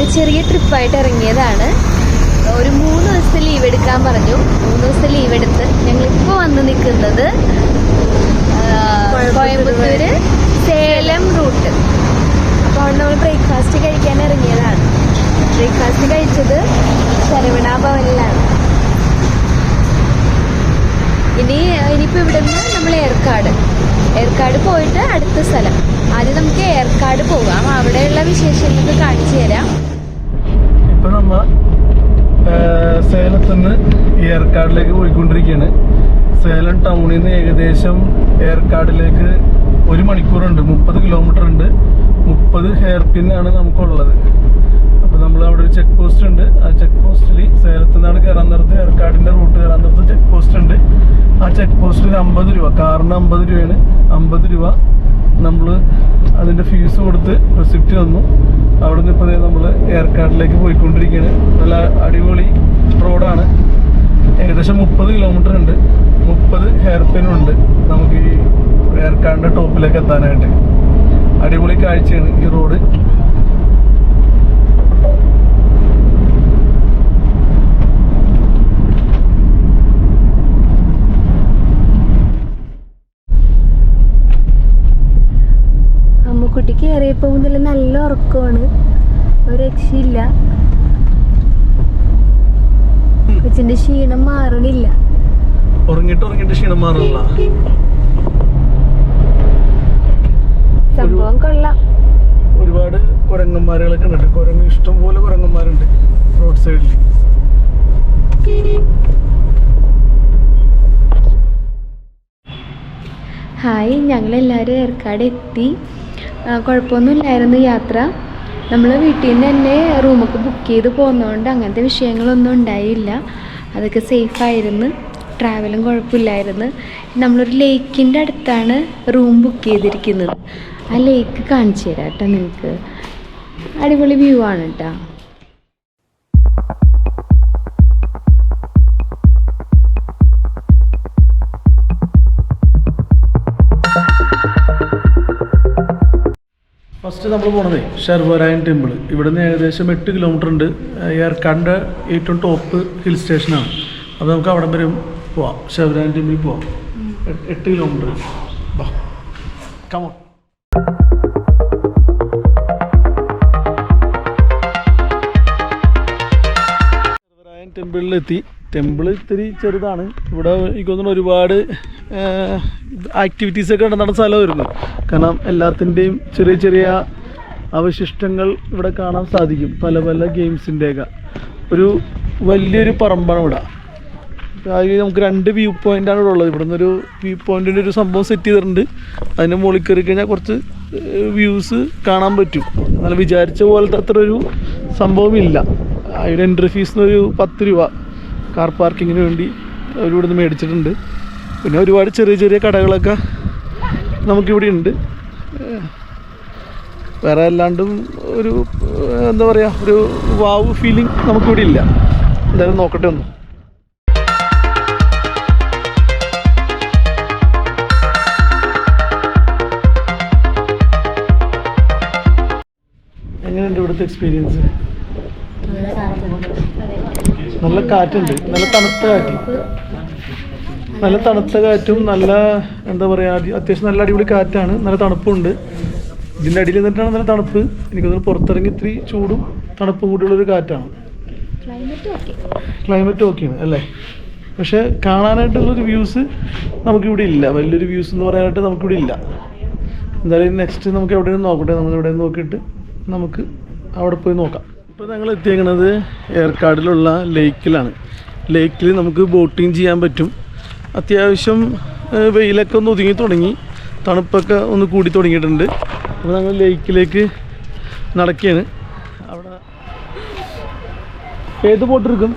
ഒരു ചെറിയ ട്രിപ്പായിട്ട് ഇറങ്ങിയതാണ്. ഒരു 3 ദിവസത്തെ ലീവ് എടുക്കാൻ പറഞ്ഞു. 3 ദിവസത്തെ ലീവ് എടുത്ത് ഞങ്ങളിപ്പോൾ വന്ന് നിൽക്കുന്നത് കോയമ്പത്തൂര് സേലം റൂട്ട്. അപ്പോൾ അവിടെ നമ്മൾ ബ്രേക്ക്ഫാസ്റ്റ് കഴിക്കാൻ ഇറങ്ങിയതാണ്. ബ്രേക്ക്ഫാസ്റ്റ് കഴിച്ചത് ശരവണ ഭവനിലാണ്. ഇനിയിപ്പോൾ ഇവിടുന്ന് നമ്മൾ ഏർക്കാട് പോയിട്ട് അടുത്ത സ്ഥലം. ആദ്യം നമുക്ക് ഏർക്കാട് പോകാം. അവിടെയുള്ള വിശേഷങ്ങൾക്ക് കാണിച്ചു തരാം. ഇപ്പൊ നമ്മ സേലത്തുനിന്ന് ഏർക്കാടിലേക്ക് പോയിക്കൊണ്ടിരിക്കുകയാണ്. സേലം ടൗണിൽ നിന്ന് ഏകദേശം ഏർക്കാടിലേക്ക് 1 മണിക്കൂറുണ്ട്. 30 കിലോമീറ്റർ ഉണ്ട്. 30 ഹെയർ പിന്നാണ് നമുക്കുള്ളത്. അപ്പോൾ നമ്മൾ അവിടെ ഒരു ചെക്ക് പോസ്റ്റ് ഉണ്ട്. ആ ചെക്ക് പോസ്റ്റിൽ സേലത്തു നിന്നാണ് കയറാൻ നേരത്ത് ഏർക്കാടിൻ്റെ റൂട്ട് കയറാൻ നേരത്ത് ചെക്ക് പോസ്റ്റ് ഉണ്ട്. ആ ചെക്ക് പോസ്റ്റിൽ 50 രൂപ, കാറിന് 50 രൂപയാണ്. 50 രൂപ നമ്മൾ അതിൻ്റെ ഫീസ് കൊടുത്ത് റെസിപ്റ്റ് തന്നു. അവിടെ നിന്ന് ഇപ്പോൾ നമ്മൾ ഏർക്കാടിലേക്ക് പോയിക്കൊണ്ടിരിക്കുകയാണ്. നല്ല അടിപൊളി റോഡാണ്. ഏകദേശം 30 കിലോമീറ്റർ ഉണ്ട്. 30 ഹെയർ പിന്നുണ്ട് നമുക്ക് ഈ ഏർക്കാടിൻ്റെ ടോപ്പിലേക്ക് എത്താനായിട്ട്. അടിപൊളി കാഴ്ചയാണ് ഈ റോഡ്. അമ്മുക്കുട്ടി കയറിയപ്പോൾ മുതൽ നല്ല ഉറക്കമാണ്, ഒരു രക്ഷയില്ല. കൊച്ചിന്റെ ക്ഷീണം മാറണില്ല. ഉറങ്ങിട്ട് ക്ഷീണം മാറില്ല. സംഭവം കൊള്ളാം. ഒരുപാട് കുരങ്ങന്മാരുകളൊക്കെ ഉണ്ട്. കുരങ്ങ് ഇഷ്ടംപോലെ കുരങ്ങന്മാരുണ്ട് റോഡ് സൈഡിൽ. ഹായ്, ഞങ്ങളെല്ലാവരും ഏർക്കാട് എത്തി. കുഴപ്പമൊന്നുമില്ലായിരുന്നു യാത്ര. നമ്മൾ വീട്ടിൽ നിന്ന് തന്നെ റൂമൊക്കെ ബുക്ക് ചെയ്ത് പോകുന്നതുകൊണ്ട് അങ്ങനത്തെ വിഷയങ്ങളൊന്നും ഉണ്ടായില്ല. അതൊക്കെ സേഫായിരുന്നു. ട്രാവലും കുഴപ്പമില്ലായിരുന്നു. നമ്മളൊരു ലേക്കിൻ്റെ അടുത്താണ് റൂം ബുക്ക് ചെയ്തിരിക്കുന്നത്. ആ ലേക്ക് കാണിച്ചു തരാം കേട്ടോ നിങ്ങൾക്ക്. അടിപൊളി വ്യൂ ആണ് കേട്ടോ. ഫസ്റ്റ് നമ്മൾ പോണത് ശർവരായൻ ടെമ്പിൾ. ഇവിടുന്ന് ഏകദേശം 8 കിലോമീറ്റർ ഉണ്ട്. ഏർക്കാടിൻ്റെ ഏറ്റവും ടോപ്പ് ഹിൽ സ്റ്റേഷനാണ്. അപ്പോൾ നമുക്ക് അവിടെ വരെ പോവാം. ശർവരായൻ ടെമ്പിളിൽ പോവാം. 8 കിലോമീറ്റർ. കമോ. ശർവരായൻ ടെമ്പിളിലെത്തി. ടെമ്പിൾ ഇത്തിരി ചെറുതാണ്. ഇവിടെ എനിക്ക് തോന്നുന്നു ഒരുപാട് ആക്ടിവിറ്റീസൊക്കെ നടന്ന സ്ഥലമായിരുന്നു. കാരണം എല്ലാത്തിൻ്റെയും ചെറിയ ചെറിയ അവശിഷ്ടങ്ങൾ ഇവിടെ കാണാൻ സാധിക്കും. പല പല ഗെയിംസിൻ്റെയൊക്കെ ഒരു വലിയൊരു പറമ്പാണ് ഇവിടെ. അതിൽ നമുക്ക് 2 വ്യൂ പോയിൻ്റാണ് ഇവിടെ ഉള്ളത്. ഇവിടെ നിന്നൊരു വ്യൂ പോയിൻറ്റിൻ്റെ ഒരു സംഭവം സെറ്റ് ചെയ്തിട്ടുണ്ട്. അതിൻ്റെ മുകളിൽ കയറി കഴിഞ്ഞാൽ കുറച്ച് വ്യൂസ് കാണാൻ പറ്റും. എന്നാൽ വിചാരിച്ച പോലത്തെ അത്ര ഒരു സംഭവമില്ല. അതിൻ്റെ എൻട്രി ഫീസിനൊരു 10 രൂപ കാർ പാർക്കിങ്ങിന് വേണ്ടി അവർ ഇവിടെ നിന്ന് മേടിച്ചിട്ടുണ്ട്. പിന്നെ ഒരുപാട് ചെറിയ ചെറിയ കടകളൊക്കെ നമുക്കിവിടെ ഉണ്ട്. വേറെ അല്ലാണ്ടും ഒരു എന്താ പറയുക, ഒരു വാവ് ഫീലിംഗ് നമുക്കിവിടെ ഇല്ല. എന്തായാലും നോക്കട്ടെ ഒന്ന്. എങ്ങനെയുണ്ട് ഇവിടുത്തെ എക്സ്പീരിയൻസ്? നല്ല കാറ്റുണ്ട്, നല്ല തണുത്ത കാറ്റും നല്ല എന്താ പറയുക, അത്യാവശ്യം നല്ല അടിപൊളി കാറ്റാണ്. നല്ല തണുപ്പുണ്ട്. ഇതിൻ്റെ അടിയിൽ നിന്നിട്ടാണ് നല്ല തണുപ്പ്. എനിക്കൊന്ന് പുറത്തിറങ്ങി ഇത്തിരി ചൂടും തണുപ്പും കൂടിയുള്ളൊരു കാറ്റാണ്. ക്ലൈമറ്റ് ഓക്കെയാണ് അല്ലേ? പക്ഷേ കാണാനായിട്ടുള്ളൊരു വ്യൂസ് നമുക്കിവിടെ ഇല്ല. വലിയൊരു വ്യൂസ് എന്ന് പറയാനായിട്ട് നമുക്കിവിടെ ഇല്ല. എന്തായാലും നെക്സ്റ്റ് നമുക്ക് എവിടെയും നോക്കട്ടെ. നമ്മളിവിടെ നോക്കിയിട്ട് നമുക്ക് അവിടെ പോയി നോക്കാം. ഇപ്പോൾ ഞങ്ങൾ എത്തിയേക്കുന്നത് ഏർക്കാടിലുള്ള ലേക്കിലാണ്. ലേക്കിൽ നമുക്ക് ബോട്ടിങ് ചെയ്യാൻ പറ്റും. അത്യാവശ്യം വെയിലൊക്കെ ഒന്ന് ഒതുങ്ങി തുടങ്ങി, തണുപ്പൊക്കെ ഒന്ന് കൂടി തുടങ്ങിയിട്ടുണ്ട്. അപ്പോൾ ഞങ്ങൾ ലേക്കിലേക്ക് നടക്കുകയാണ്. അവിടെ ഏത് ബോട്ട് എടുക്കും?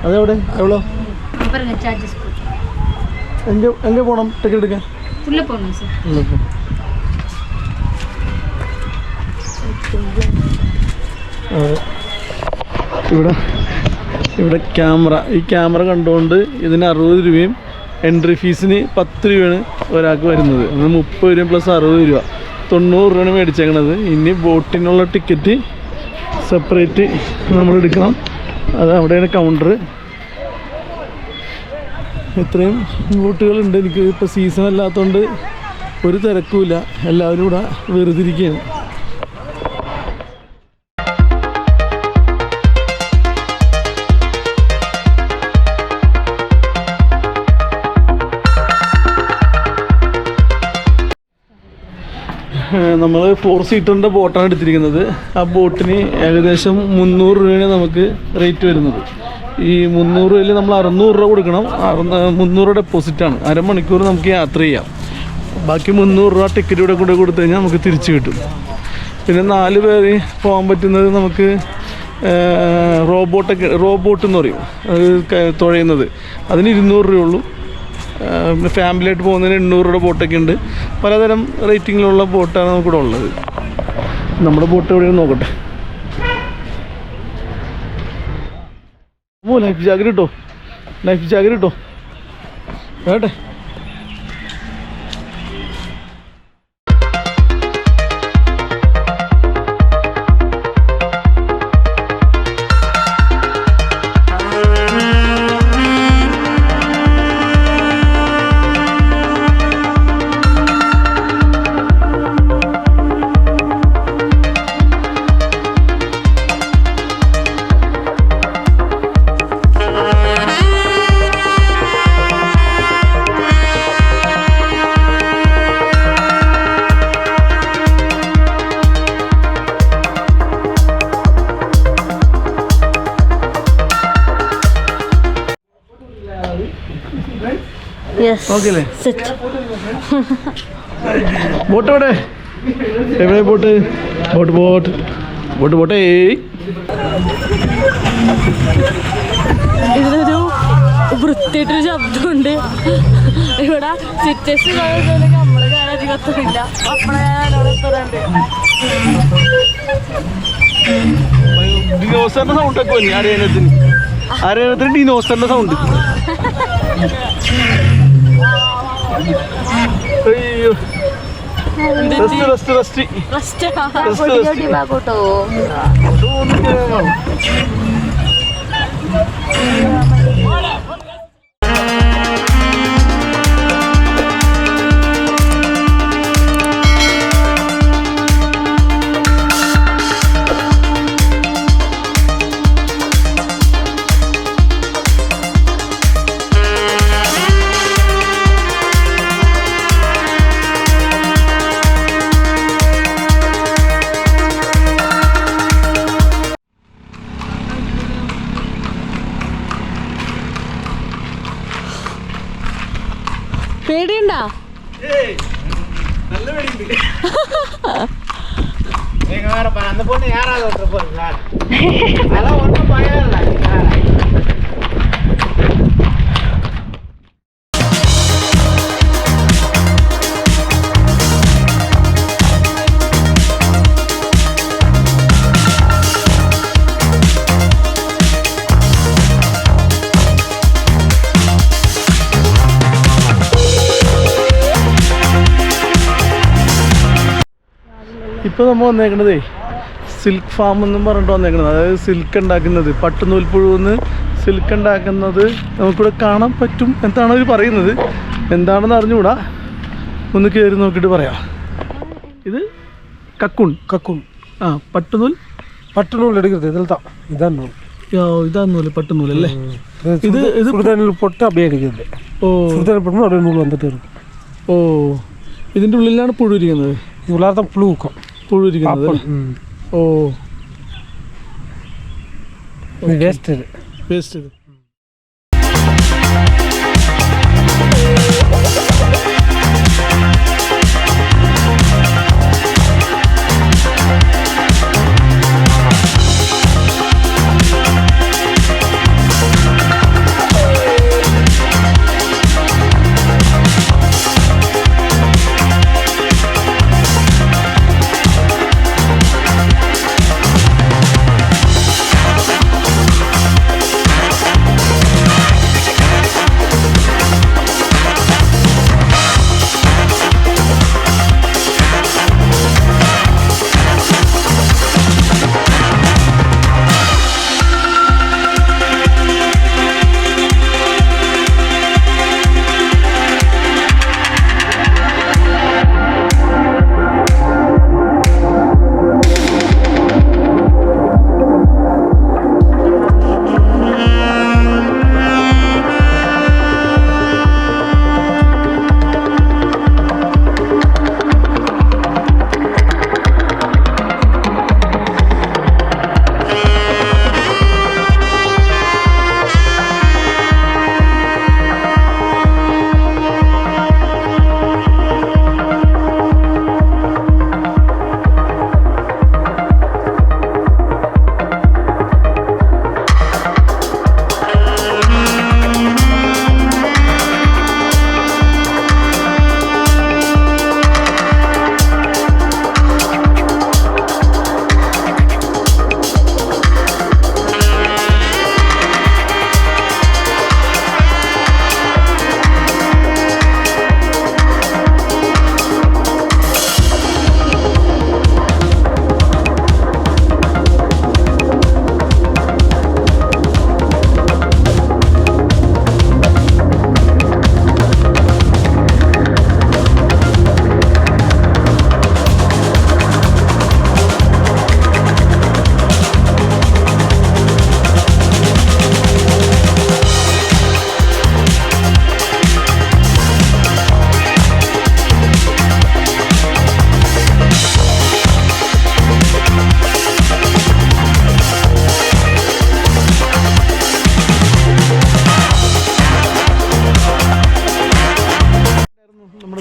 അതെവിടെ? എവ്വളോ? എங்கே പോകണം ടിക്കറ്റ് എടുക്കാൻ? ഇവിടെ ക്യാമറ, ഈ ക്യാമറ കണ്ടുകൊണ്ട് ഇതിന് 60 രൂപയും എൻട്രി ഫീസിന് 10 രൂപയാണ് ഒരാൾക്ക് വരുന്നത്. 30 രൂപ പ്ലസ് 60 രൂപ. 90 രൂപയാണ് മേടിച്ചേക്കണത്. ഇനി ബോട്ടിനുള്ള ടിക്കറ്റ് സെപ്പറേറ്റ് നമ്മൾ എടുക്കണം. അത് അവിടെയാണ് കൗണ്ടർ. ഇത്രയും ബോട്ടുകളുണ്ട്. എനിക്ക് ഇപ്പോൾ സീസൺ അല്ലാത്തതുകൊണ്ട് ഒരു തിരക്കുമില്ല, എല്ലാവരും ഇവിടെ വെറുതെ ഇരിക്കുകയാണ്. നമ്മൾ 4 സീറ്ററിൻ്റെ ബോട്ടാണ് എടുത്തിരിക്കുന്നത്. ആ ബോട്ടിന് ഏകദേശം 300 രൂപയാണ് നമുക്ക് റേറ്റ് വരുന്നത്. ഈ 300 രൂപയിൽ നമ്മൾ 600 രൂപ കൊടുക്കണം. 300 രൂപ ഡെപ്പോസിറ്റാണ്. അരമണിക്കൂർ നമുക്ക് യാത്ര ചെയ്യാം. ബാക്കി 300 രൂപ ടിക്കറ്റ് ഇവിടെ കൂടെ കൊടുത്തു കഴിഞ്ഞാൽ നമുക്ക് തിരിച്ച് കിട്ടും. പിന്നെ 4 പേര് പോകാൻ പറ്റുന്നത് നമുക്ക് റോബോട്ട് എന്ന് പറയും, അത് തുഴയുന്നത്. അതിന് 200 രൂപയുള്ളൂ. ഫാമിലിയായിട്ട് പോകുന്നതിന് 800 രൂപ ബോട്ടൊക്കെ ഉണ്ട്. പലതരം റേറ്റിങ്ങിലുള്ള ബോട്ടാണ് നമുക്കിവിടെ ഉള്ളത്. നമ്മുടെ ബോട്ട് എവിടെയാണ് നോക്കട്ടെ. ലൈഫ് ജാക്കറ്റ് ഇട്ടോ, ലൈഫ് ജാക്കറ്റ് ഇട്ടോ വേട്ടെ. ഓക്കെ അല്ലേ? ബോട്ട് എവിടെ? എവിടെ ബോട്ട്? ബോട്ട് ബോട്ട് ബോട്ട് ബോട്ടേ. ഇതിലൊരു വൃത്തിയായിട്ടൊരു ശബ്ദമുണ്ട്. ഇവിടെ സിറ്റുവേഷൻ നമ്മള് ഞാനധികത്തില്ല. ഡിനോസറിന്റെ സൗണ്ട് ഒക്കെ വന്നി ആരേനത്തിന് ഡിനോസറിന്റെ സൗണ്ട്. അയ്യോ, പേടിയുണ്ടാ? നല്ല പേടിയുണ്ട്. ഇപ്പോൾ നമ്മൾ വന്നേക്കണതേ സിൽക്ക് ഫാം എന്നും പറഞ്ഞിട്ട് വന്നേക്കണത്. അതായത് സിൽക്ക് ഉണ്ടാക്കുന്നത്, പട്ടുനൂൽപ്പുഴുന്ന് സിൽക്ക് ഉണ്ടാക്കുന്നത് നമുക്കിവിടെ കാണാൻ പറ്റും എന്നാണ് അവർ പറയുന്നത്. എന്താണെന്ന് അറിഞ്ഞുകൂടാ, ഒന്ന് കയറി നോക്കിയിട്ട് പറയാം. ഇത് കക്കുൺ കക്കുൺ ആ പട്ടുനൂൽ എടുക്കുന്നത് ഇതാന്നൂല് പട്ടുനൂലല്ലേ? ഇത് പൊട്ട് അഭിയാക്കുന്നത്. അവിടെ നൂല് വന്നിട്ട് ഇരിക്കും. ഓ, ഇതിൻ്റെ ഉള്ളിലാണ് പുഴു ഇരിക്കുന്നത്. പുഴു ഇരിക്കുന്നത്. ഓ, വേസ്റ്റ്.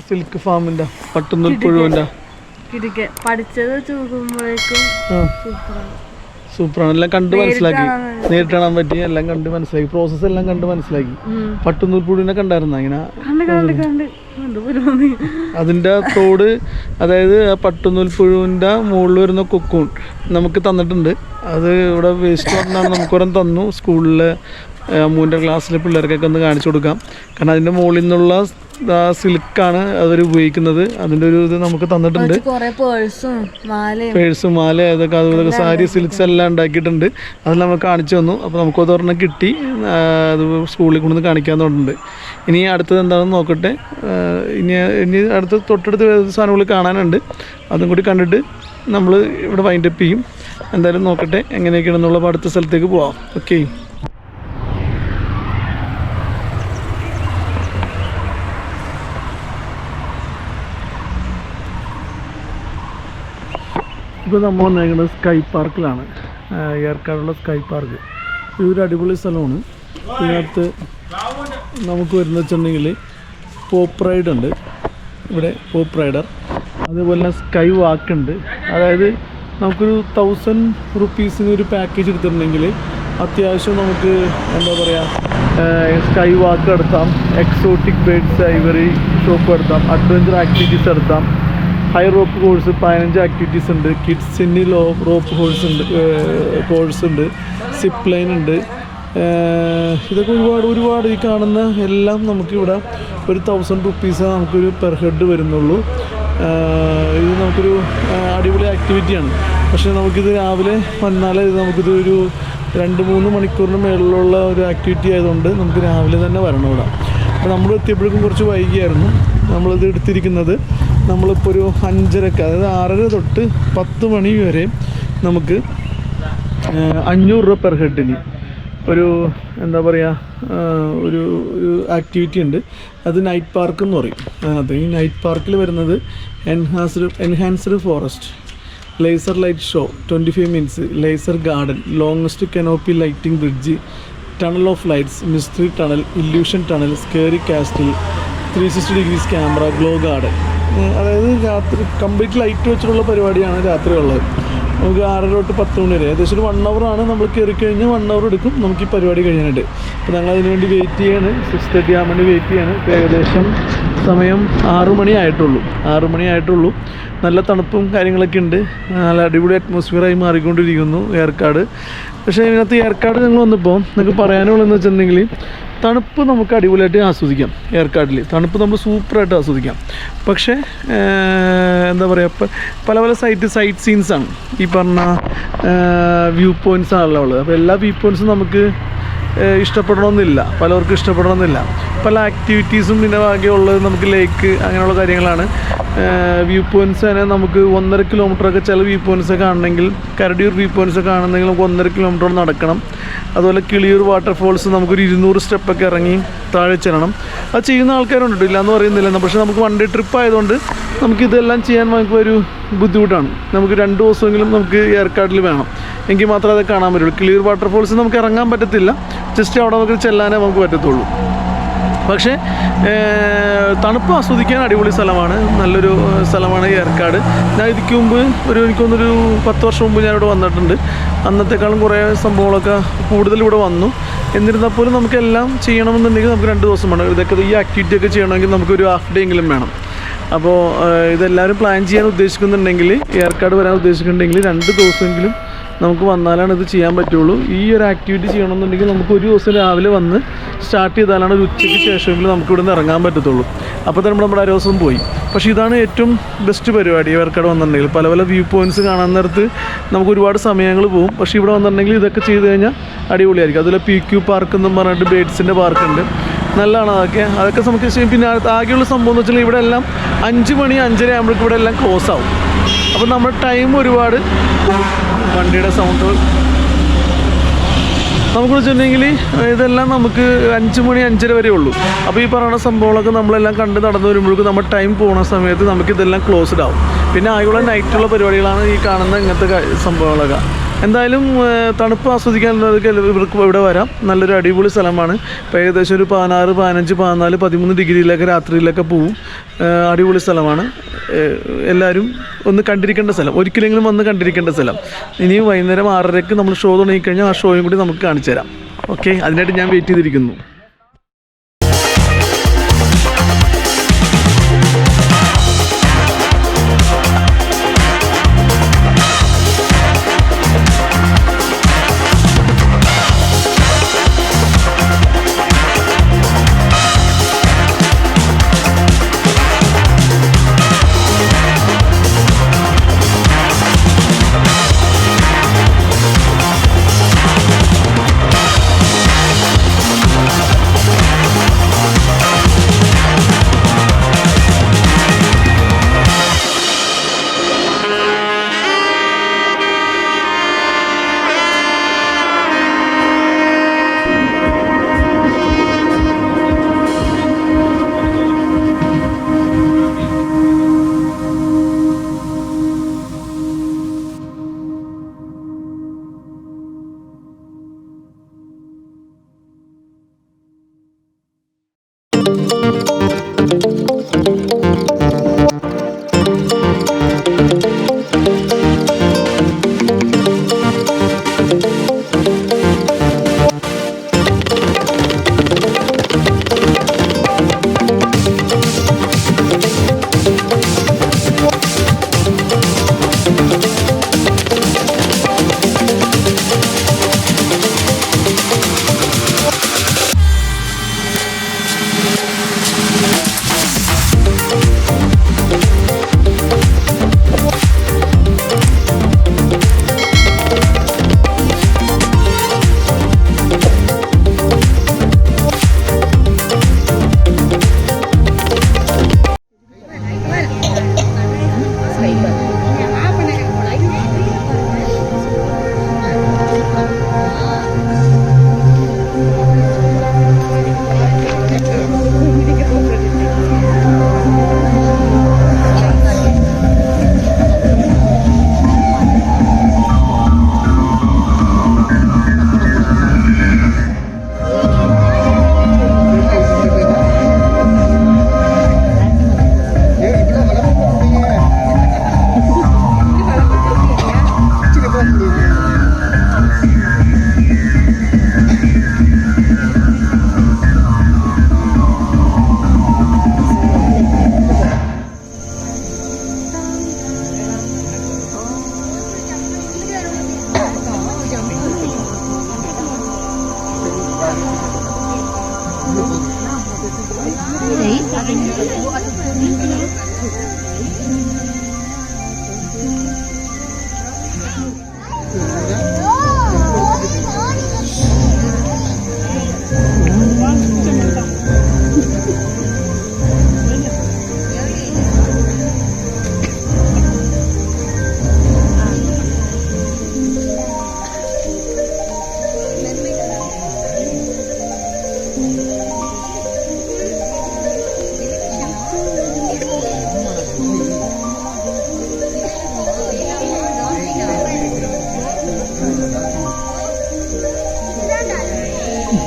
സിൽക്ക് ഫാമിൻ്റെ പട്ടുന്നൂൽ പുഴുവിൻ്റെ പഠിച്ചത് നോക്കുമ്പോഴേക്കും സൂപ്പറാണ്. എല്ലാം കണ്ട് മനസ്സിലാക്കി, നേരിട്ട് കാണാൻ പറ്റി, എല്ലാം കണ്ട് മനസ്സിലാക്കി, പ്രോസസ്സ് എല്ലാം കണ്ട് മനസ്സിലാക്കി. പട്ടുന്നൂൽ പുഴുവിനെ കണ്ടായിരുന്ന ഇങ്ങനെ അതിൻ്റെ തോട്, അതായത് ആ പട്ടുന്നൂൽ പുഴുവിൻ്റെ മുകളിൽ വരുന്ന കൊക്കൂൺ നമുക്ക് തന്നിട്ടുണ്ട്. അത് ഇവിടെ വേസ്റ്റ് വന്നാണ് നമുക്കൊരെണ്ണം തന്നു. സ്കൂളിലെ അമ്മൂൻ്റെ ക്ലാസ്സിലെ പിള്ളേർക്കൊക്കെ ഒന്ന് കാണിച്ചു കൊടുക്കാം. കാരണം അതിൻ്റെ മുകളിൽ നിന്നുള്ള സിൽക്കാണ് അവർ ഉപയോഗിക്കുന്നത്. അതിൻ്റെ ഒരു ഇത് നമുക്ക് തന്നിട്ടുണ്ട്. പേഴ്സും മാല അതൊക്കെ അതുപോലെ സാരി സിൽക്സ് എല്ലാം ഉണ്ടാക്കിയിട്ടുണ്ട്. അതെല്ലാം നമുക്ക് കാണിച്ചു തന്നു. അപ്പോൾ നമുക്കത് ഒരെണ്ണം കിട്ടി. അത് സ്കൂളിൽ കൊണ്ടുവന്ന് കാണിക്കാൻ തോന്നുന്നുണ്ട്. ഇനി അടുത്തത് എന്താണെന്ന് നോക്കട്ടെ. ഇനി അടുത്ത് തൊട്ടടുത്ത് സാധനങ്ങൾ കാണാനുണ്ട്. അതും കൂടി കണ്ടിട്ട് നമ്മൾ ഇവിടെ വൈൻഡപ്പ് ചെയ്യും. എന്തായാലും നോക്കട്ടെ എങ്ങനെയൊക്കെയാണെന്നുള്ള അടുത്ത സ്ഥലത്തേക്ക് പോവാം. ഓക്കെ. ഇപ്പോൾ നമ്മൾ വന്നേക്കുന്നത് സ്കൈ പാർക്കിലാണ്. ഏർക്കാടുള്ള സ്കൈ പാർക്ക് ഇതൊരു അടിപൊളി സ്ഥലമാണ്. ഇതിനകത്ത് നമുക്ക് വരുന്നത് വെച്ചിട്ടുണ്ടെങ്കിൽ പോപ്പ് റൈഡ് ഉണ്ട് ഇവിടെ, പോപ്പ് റൈഡർ. അതേപോലെ തന്നെ സ്കൈ വാക്ക് ഉണ്ട്. അതായത് നമുക്കൊരു 1000 റുപ്പീസിന് ഒരു പാക്കേജ് എടുത്തിട്ടുണ്ടെങ്കിൽ അത്യാവശ്യം നമുക്ക് എന്താ പറയുക, സ്കൈ വാക്ക് നടത്താം, എക്സോട്ടിക് ബേഡ്സ് ഐവറി ഷോപ്പ് നടത്താം, അഡ്വഞ്ചർ ആക്ടിവിറ്റീസ് നടത്താം, ഹൈ റോപ്പ് കോഴ്സ് 15 ആക്ടിവിറ്റീസ് ഉണ്ട്, കിഡ്സിന് റോപ്പ് കോഴ്സ് ഉണ്ട്, സിപ്പ് ലൈൻ ഉണ്ട്. ഇതൊക്കെ ഒരുപാട് ഈ കാണുന്ന എല്ലാം നമുക്കിവിടെ ഒരു 1000 റുപ്പീസ് നമുക്കൊരു പെർ ഹെഡ് വരുന്നുള്ളൂ. ഇത് നമുക്കൊരു അടിപൊളി ആക്ടിവിറ്റിയാണ്. പക്ഷേ നമുക്കിത് രാവിലെ വന്നാൽ നമുക്കിത് ഒരു 2-3 മണിക്കൂറിന് മേളിലുള്ള ഒരു ആക്ടിവിറ്റി ആയതുകൊണ്ട് നമുക്ക് രാവിലെ തന്നെ വരണം ഇവിടെ. അപ്പോൾ നമ്മൾ എത്തിയപ്പോഴേക്കും കുറച്ച് വൈകിയായിരുന്നു. നമ്മളിത് എടുത്തിരിക്കുന്നത് നമ്മളിപ്പോൾ ഒരു 5:30, അതായത് 6:30 തൊട്ട് 10 മണി വരെ നമുക്ക് 500 രൂപ പെർ ഹെഡിന് ഒരു എന്താ പറയുക ഒരു ആക്ടിവിറ്റി ഉണ്ട്. അത് നൈറ്റ് പാർക്ക് എന്ന് പറയും. അതിനകത്ത് ഈ നൈറ്റ് പാർക്കിൽ വരുന്നത് enhanced forest, laser light show 25 minutes, laser garden, longest canopy lighting bridge, tunnel of lights, mystery tunnel, illusion tunnel, scary castle, 360 degrees camera, glow garden. അതായത് രാത്രി കംപ്ലീറ്റ് ലൈറ്റ് വെച്ചിട്ടുള്ള പരിപാടിയാണ് രാത്രി ഉള്ളത്. നമുക്ക് 6:30 തൊട്ട് 10 മണി വരെ, ഏകദേശം ഒരു 1 hour നമ്മൾ കയറി കഴിഞ്ഞാൽ 1 hour എടുക്കും നമുക്ക് ഈ പരിപാടി കഴിയാനായിട്ട്. അപ്പോൾ ഞങ്ങൾ അതിന് വേണ്ടി വെയിറ്റ് ചെയ്യാണ്. 6:30 ആകാൻ വേണ്ടി വെയിറ്റ് ചെയ്യാണ്. ഇപ്പോൾ ഏകദേശം സമയം 6 മണി ആയിട്ടുള്ളൂ. നല്ല തണുപ്പും കാര്യങ്ങളൊക്കെ ഉണ്ട്. നല്ല അടിപൊളി അറ്റ്മോസ്ഫിയറായി മാറിക്കൊണ്ടിരിക്കുന്നു ഏർക്കാട്. പക്ഷേ ഇതിനകത്ത് ഏർക്കാട് ഞങ്ങൾ വന്നപ്പോൾ നിങ്ങൾക്ക് പറയാനുള്ളതെന്ന് വെച്ചിട്ടുണ്ടെങ്കിൽ തണുപ്പ് നമുക്ക് അടിപൊളിയായിട്ട് ആസ്വദിക്കാം. ഏർക്കാടിൽ തണുപ്പ് നമ്മൾ സൂപ്പറായിട്ട് ആസ്വദിക്കാം. പക്ഷേ എന്താ പറയുക, പല സൈറ്റ് സീൻസാണ് ഈ പറഞ്ഞ വ്യൂ പോയിൻറ്റ്സ് ആണല്ലോ ഉള്ളത്. അപ്പോൾ എല്ലാ വ്യൂ പോയിൻറ്റ്സും നമുക്ക് ഇഷ്ടപ്പെടണമെന്നില്ല, പലർക്കും ഇഷ്ടപ്പെടണമെന്നില്ല. പല ആക്ടിവിറ്റീസും ഇതിൻ്റെ ഭാഗ്യമുള്ളത് നമുക്ക് ലേക്ക് അങ്ങനെയുള്ള കാര്യങ്ങളാണ്. വ്യൂ പോയിൻറ്റ്സ് തന്നെ നമുക്ക് 1.5 കിലോമീറ്ററൊക്കെ ചില വ്യൂ പോയിൻറ്റ്സൊക്കെ കാണണമെങ്കിൽ, കരടിയൂർ വ്യൂ പോയിൻറ്റ്സൊക്കെ കാണണമെങ്കിൽ നമുക്ക് 1.5 കിലോമീറ്റർ നടക്കണം. അതുപോലെ കിളിയൂർ വാട്ടർഫോൾസ് നമുക്കൊരു 200 സ്റ്റെപ്പൊക്കെ ഇറങ്ങി താഴെ ചെല്ലണം. അത് ചെയ്യുന്ന ആൾക്കാരുണ്ട്, ഇല്ലയെന്ന് പറയുന്നില്ല. പക്ഷേ നമുക്ക് 1 ഡേ ട്രിപ്പ് ആയതുകൊണ്ട് നമുക്കിതെല്ലാം ചെയ്യാൻ നമുക്കൊരു ബുദ്ധിമുട്ടാണ്. നമുക്ക് 2 ദിവസമെങ്കിലും നമുക്ക് ഏർക്കാടിൽ വേണം, എങ്കിൽ മാത്രമേ അത് കാണാൻ പറ്റുള്ളൂ. കിളിയൂർ വാട്ടർഫോൾസ് നമുക്ക് ഇറങ്ങാൻ പറ്റത്തില്ല, ജസ്റ്റ് അവിടെ നമുക്ക് ചെല്ലാനേ നമുക്ക് പറ്റത്തുള്ളൂ. പക്ഷേ തണുപ്പ് ആസ്വദിക്കാൻ അടിപൊളി സ്ഥലമാണ്, നല്ലൊരു സ്ഥലമാണ് ഏർക്കാട്. ഞാൻ ഇതിക്ക് മുമ്പ് എനിക്കൊന്നൊരു 10 വർഷം മുമ്പ് ഞാനിവിടെ വന്നിട്ടുണ്ട്. അന്നത്തെക്കാളും കുറേ സംഭവങ്ങളൊക്കെ കൂടുതൽ ഇവിടെ വന്നു. എന്നിരുന്നാൽ പോലും നമുക്കെല്ലാം ചെയ്യണമെന്നുണ്ടെങ്കിൽ നമുക്ക് 2 ദിവസം വേണം. ഇതൊക്കെ ഈ ആക്ടിവിറ്റിയൊക്കെ ചെയ്യണമെങ്കിൽ നമുക്കൊരു ഹാഫ് ഡേ എങ്കിലും വേണം. അപ്പോൾ ഇതെല്ലാവരും പ്ലാൻ ചെയ്യാൻ ഉദ്ദേശിക്കുന്നുണ്ടെങ്കിൽ, ഏർക്കാട് വരാൻ ഉദ്ദേശിക്കുന്നുണ്ടെങ്കിൽ 2 ദിവസമെങ്കിലും നമുക്ക് വന്നാലാണ് ഇത് ചെയ്യാൻ പറ്റുള്ളൂ. ഈ ഒരു ആക്ടിവിറ്റി ചെയ്യണമെന്നുണ്ടെങ്കിൽ നമുക്ക് ഒരു ദിവസം രാവിലെ വന്ന് സ്റ്റാർട്ട് ചെയ്താലാണ് ഒരു ഉച്ചയ്ക്ക് ശേഷമെങ്കിലും നമുക്ക് ഇവിടെ നിന്ന് ഇറങ്ങാൻ പറ്റത്തുള്ളൂ. അപ്പോൾ തന്നെ നമ്മുടെ ആ ദിവസം പോയി. പക്ഷേ ഇതാണ് ഏറ്റവും ബെസ്റ്റ് പരിപാടി ഏർക്കാട് വന്നിട്ടുണ്ടെങ്കിൽ. പല വ്യൂ പോയിൻറ്റ്സ് കാണാൻ നേരത്ത് നമുക്ക് ഒരുപാട് സമയങ്ങൾ പോകും. പക്ഷേ ഇവിടെ വന്നിട്ടുണ്ടെങ്കിൽ ഇതൊക്കെ ചെയ്ത് കഴിഞ്ഞാൽ അടിപൊളിയായിരിക്കും. അതുപോലെ PQ പാർക്ക് എന്നും പറഞ്ഞിട്ട് ബേഡ്സിൻ്റെ പാർക്കുണ്ട്, നല്ലതാണ്. അതൊക്കെ നമുക്ക് ചെയ്യും. പിന്നെ ആകെയുള്ള സംഭവം എന്ന് വെച്ചാൽ ഇവിടെ എല്ലാം 5 മണി 5:30 ആകുമ്പോഴേക്കും ഇവിടെ എല്ലാം ക്ലോസ് ആവും. അപ്പോൾ നമ്മുടെ ടൈം ഒരുപാട്, വണ്ടിയുടെ സൗണ്ട് നമുക്ക് വെച്ചിട്ടുണ്ടെങ്കിൽ ഇതെല്ലാം നമുക്ക് 5 മണി 5:30 വരെ ഉള്ളൂ. അപ്പോൾ ഈ പറയുന്ന സംഭവങ്ങളൊക്കെ നമ്മളെല്ലാം കണ്ട് നടന്നു വരുമ്പോഴേക്കും നമ്മുടെ ടൈം പോകുന്ന സമയത്ത് നമുക്കിതെല്ലാം ക്ലോസ്ഡ് ആവും. പിന്നെ ആയുള്ള നൈറ്റുള്ള പരിപാടികളാണ് ഈ കാണുന്ന ഇങ്ങനത്തെ സംഭവങ്ങളൊക്കെ. എന്തായാലും തണുപ്പ് ആസ്വദിക്കാനുള്ളവർക്ക് ഇവർക്ക് ഇവിടെ വരാം. നല്ലൊരു അടിപൊളി സ്ഥലമാണ്. ഇപ്പോൾ ഏകദേശം ഒരു 16, 15, 14, 13 ഡിഗ്രിയിലൊക്കെ രാത്രിയിലൊക്കെ പോവും. അടിപൊളി സ്ഥലമാണ്. എല്ലാവരും ഒന്ന് കണ്ടിരിക്കേണ്ട സ്ഥലം, ഒരിക്കലെങ്കിലും വന്ന് കണ്ടിരിക്കേണ്ട സ്ഥലം. ഇനി വൈകുന്നേരം 6:30ക്ക് നമ്മൾ ഷോ തുടങ്ങിക്കഴിഞ്ഞാൽ ആ ഷോയും കൂടി നമുക്ക് കാണിച്ചു തരാം. ഓക്കെ, അതിനായിട്ട് ഞാൻ വെയിറ്റ് ചെയ്തിരിക്കുന്നു.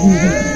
Mm-hmm.